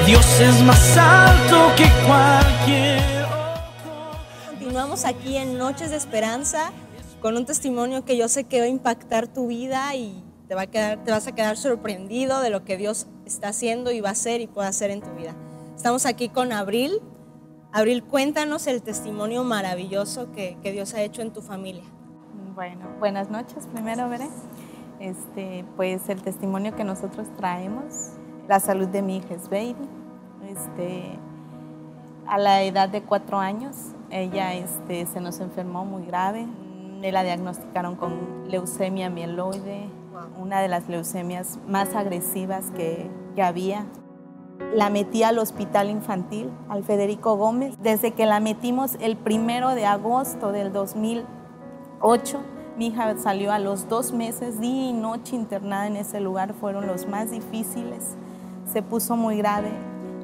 Dios es más alto que cualquier otro. Continuamos aquí en Noches de Esperanza con un testimonio que yo sé que va a impactar tu vida y te vas a quedar sorprendido de lo que Dios está haciendo y va a hacer y puede hacer en tu vida. Estamos aquí con Abril. Abril, cuéntanos el testimonio maravilloso que Dios ha hecho en tu familia. Bueno, buenas noches primero, Veré. Pues el testimonio que nosotros traemos, la salud de mi hija es Baby. A la edad de 4 años, ella se nos enfermó muy grave. Me la diagnosticaron con leucemia mieloide, una de las leucemias más agresivas que había. La metí al hospital infantil, al Federico Gómez. Desde que la metimos el 1 de agosto del 2008, mi hija salió a los 2 meses, día y noche internada en ese lugar, fueron los más difíciles. Se puso muy grave,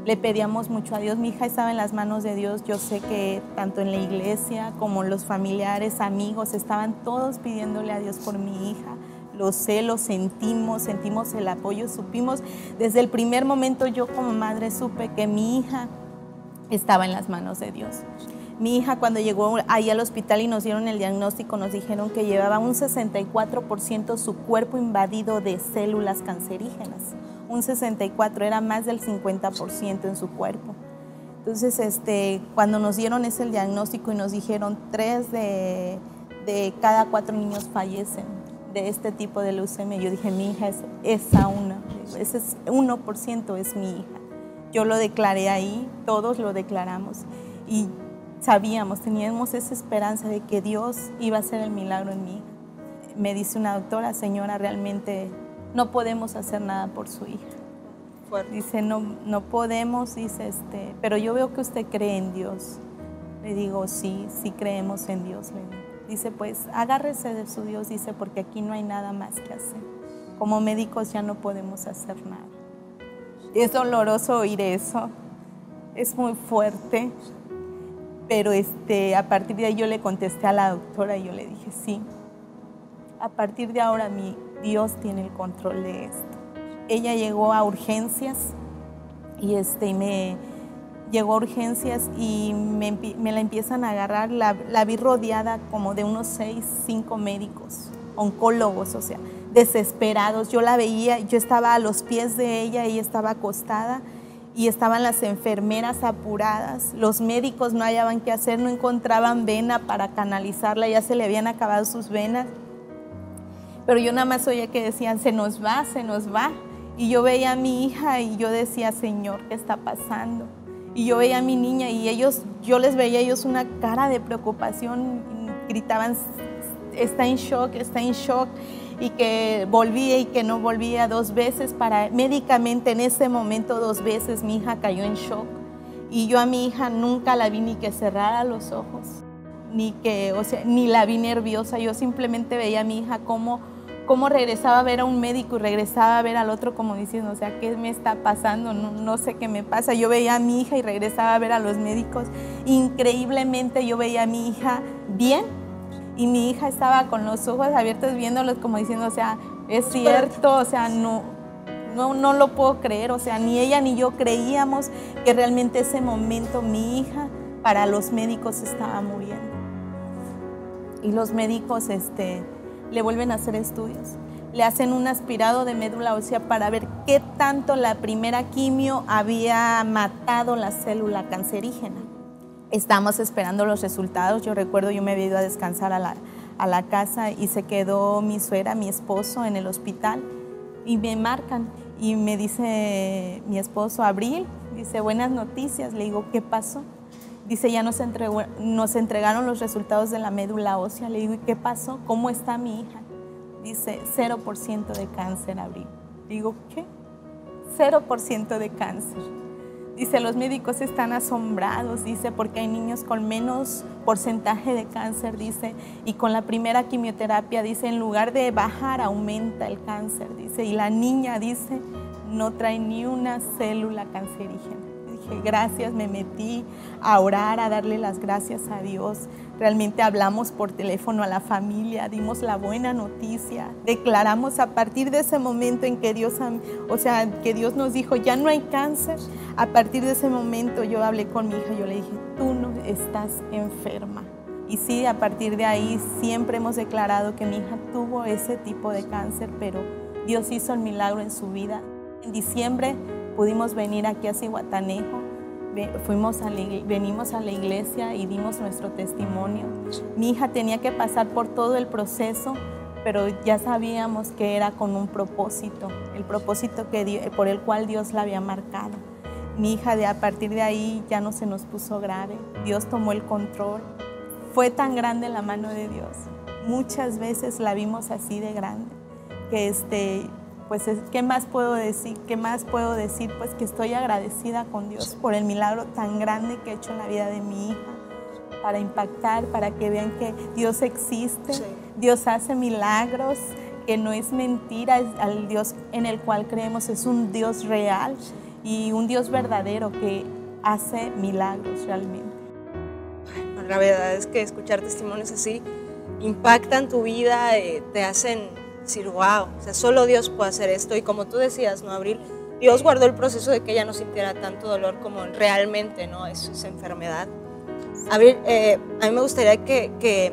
le pedíamos mucho a Dios. Mi hija estaba en las manos de Dios. Yo sé que tanto en la iglesia como los familiares, amigos, estaban todos pidiéndole a Dios por mi hija. Lo sé, lo sentimos el apoyo, supimos. Desde el primer momento yo como madre supe que mi hija estaba en las manos de Dios. Mi hija cuando llegó ahí al hospital y nos dieron el diagnóstico, nos dijeron que llevaba un 64% su cuerpo invadido de células cancerígenas. Un 64, era más del 50% en su cuerpo. Entonces, cuando nos dieron ese diagnóstico y nos dijeron 3 de cada 4 niños fallecen de este tipo de leucemia, yo dije, mi hija es esa una, ese 1% es mi hija. Yo lo declaré ahí, todos lo declaramos y sabíamos, teníamos esa esperanza de que Dios iba a hacer el milagro en mi hija. Me dice una doctora, señora, realmente no podemos hacer nada por su hija. Fuerte. Dice, no podemos, dice, pero yo veo que usted cree en Dios. Le digo, sí creemos en Dios, le digo. Dice, pues agárrese de su Dios, dice, porque aquí no hay nada más que hacer. Como médicos ya no podemos hacer nada. Es doloroso oír eso, es muy fuerte, pero a partir de ahí yo le contesté a la doctora y yo le dije, sí, a partir de ahora mi Dios tiene el control de esto. Ella llegó a urgencias y llegó a urgencias y me la empiezan a agarrar. La vi rodeada como de unos 6, 5 médicos, oncólogos, o sea, desesperados. Yo la veía, yo estaba a los pies de ella estaba acostada y estaban las enfermeras apuradas. Los médicos no hallaban qué hacer, no encontraban vena para canalizarla, ya se le habían acabado sus venas. Pero yo nada más oía que decían, se nos va, se nos va. Y yo veía a mi hija y yo decía, Señor, ¿qué está pasando? Y yo veía a mi niña y yo les veía a ellos una cara de preocupación, gritaban, está en shock, y que volvía y que no volvía 2 veces, médicamente en ese momento 2 veces mi hija cayó en shock. Y yo a mi hija nunca la vi ni que cerrara los ojos, ni la vi nerviosa. Yo simplemente veía a mi hija cómo regresaba a ver a un médico y regresaba a ver al otro como diciendo, o sea, ¿qué me está pasando? No sé qué me pasa. Yo veía a mi hija y regresaba a ver a los médicos. Increíblemente yo veía a mi hija bien y mi hija estaba con los ojos abiertos viéndolos como diciendo, o sea, es cierto, o sea, no lo puedo creer, o sea, ni ella ni yo creíamos que realmente ese momento mi hija para los médicos estaba muriendo. Y los médicos, le vuelven a hacer estudios, le hacen un aspirado de médula ósea para ver qué tanto la primera quimio había matado la célula cancerígena. Estamos esperando los resultados. Yo recuerdo, yo me había ido a descansar a la casa y se quedó mi suegra, mi esposo en el hospital y me marcan y me dice mi esposo, Abril, dice, buenas noticias. Le digo, ¿qué pasó? Dice, ya nos entregaron los resultados de la médula ósea. Le digo, ¿y qué pasó? ¿Cómo está mi hija? Dice, 0% de cáncer, Abril. Digo, ¿qué? 0% de cáncer. Dice, los médicos están asombrados, dice, porque hay niños con menos porcentaje de cáncer, dice, y con la primera quimioterapia, dice, en lugar de bajar, aumenta el cáncer, dice, y la niña, dice, no trae ni una célula cancerígena. dije gracias, me metí a orar, a darle las gracias a Dios. Realmente hablamos por teléfono a la familia, dimos la buena noticia, declaramos a partir de ese momento en que Dios nos dijo ya no hay cáncer. A partir de ese momento yo hablé con mi hija, yo le dije tú no estás enferma. Y sí, a partir de ahí siempre hemos declarado que mi hija tuvo ese tipo de cáncer, pero Dios hizo el milagro en su vida. En diciembre pudimos venir aquí a Zihuatanejo, venimos a la iglesia y dimos nuestro testimonio. Mi hija tenía que pasar por todo el proceso, pero ya sabíamos que era con un propósito, el propósito por el cual Dios la había marcado. Mi hija a partir de ahí ya no se nos puso grave, Dios tomó el control. Fue tan grande la mano de Dios, muchas veces la vimos así de grande, que pues, ¿qué más puedo decir? Pues que estoy agradecida con Dios por el milagro tan grande que ha hecho en la vida de mi hija, para impactar, para que vean que Dios existe, sí. Dios hace milagros, que no es mentira, al Dios en el cual creemos es un Dios real y un Dios verdadero que hace milagros realmente. La verdad es que escuchar testimonios así impactan tu vida, te hacen decir, wow, o sea, solo Dios puede hacer esto. Y como tú decías, ¿no, Abril? Dios guardó el proceso de que ella no sintiera tanto dolor como realmente, ¿no? Es esa enfermedad. Abril, a mí me gustaría que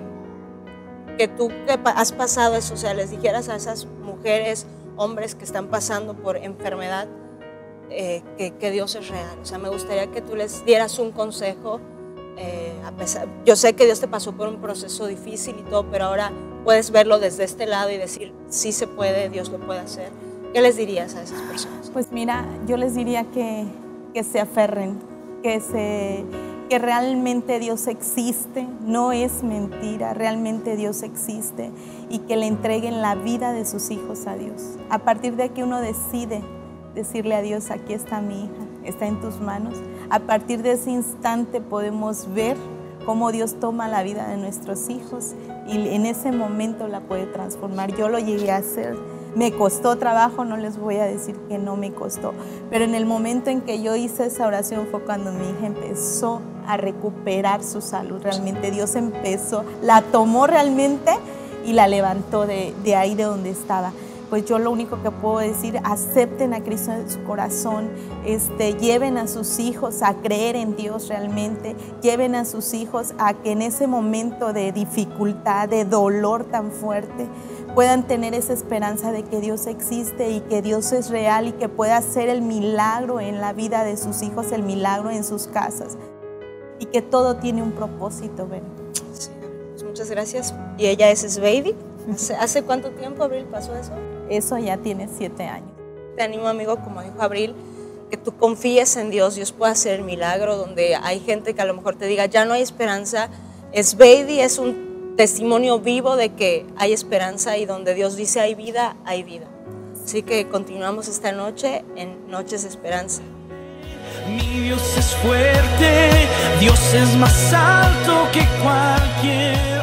tú que has pasado eso, o sea, les dijeras a esas mujeres, hombres que están pasando por enfermedad, que Dios es real. O sea, me gustaría que tú les dieras un consejo. Yo sé que Dios te pasó por un proceso difícil y todo, pero ahora puedes verlo desde este lado y decir, sí se puede, Dios lo puede hacer. ¿Qué les dirías a esas personas? Pues mira, yo les diría que se aferren, que realmente Dios existe, no es mentira, realmente Dios existe, y que le entreguen la vida de sus hijos a Dios. A partir de que uno decide decirle a Dios, aquí está mi hija, está en tus manos. A partir de ese instante podemos ver cómo Dios toma la vida de nuestros hijos y en ese momento la puede transformar. Yo lo llegué a hacer, me costó trabajo, no les voy a decir que no me costó, pero en el momento en que yo hice esa oración fue cuando mi hija empezó a recuperar su salud. Realmente Dios la tomó realmente y la levantó de ahí de donde estaba. Pues yo lo único que puedo decir, acepten a Cristo en su corazón, lleven a sus hijos a creer en Dios realmente, lleven a sus hijos a que en ese momento de dificultad, de dolor tan fuerte, puedan tener esa esperanza de que Dios existe y que Dios es real y que pueda hacer el milagro en la vida de sus hijos, el milagro en sus casas, y que todo tiene un propósito, ¿ven? Sí, pues muchas gracias. Y ella es Sveidi. ¿Hace cuánto tiempo, Abril, pasó eso? Eso ya tiene 7 años. Te animo, amigo, como dijo Abril, que tú confíes en Dios. Dios puede hacer el milagro. Donde hay gente que a lo mejor te diga, ya no hay esperanza. Sveidi es un testimonio vivo de que hay esperanza, y donde Dios dice hay vida, hay vida. Así que continuamos esta noche en Noches de Esperanza. Mi Dios es fuerte, Dios es más alto que cualquier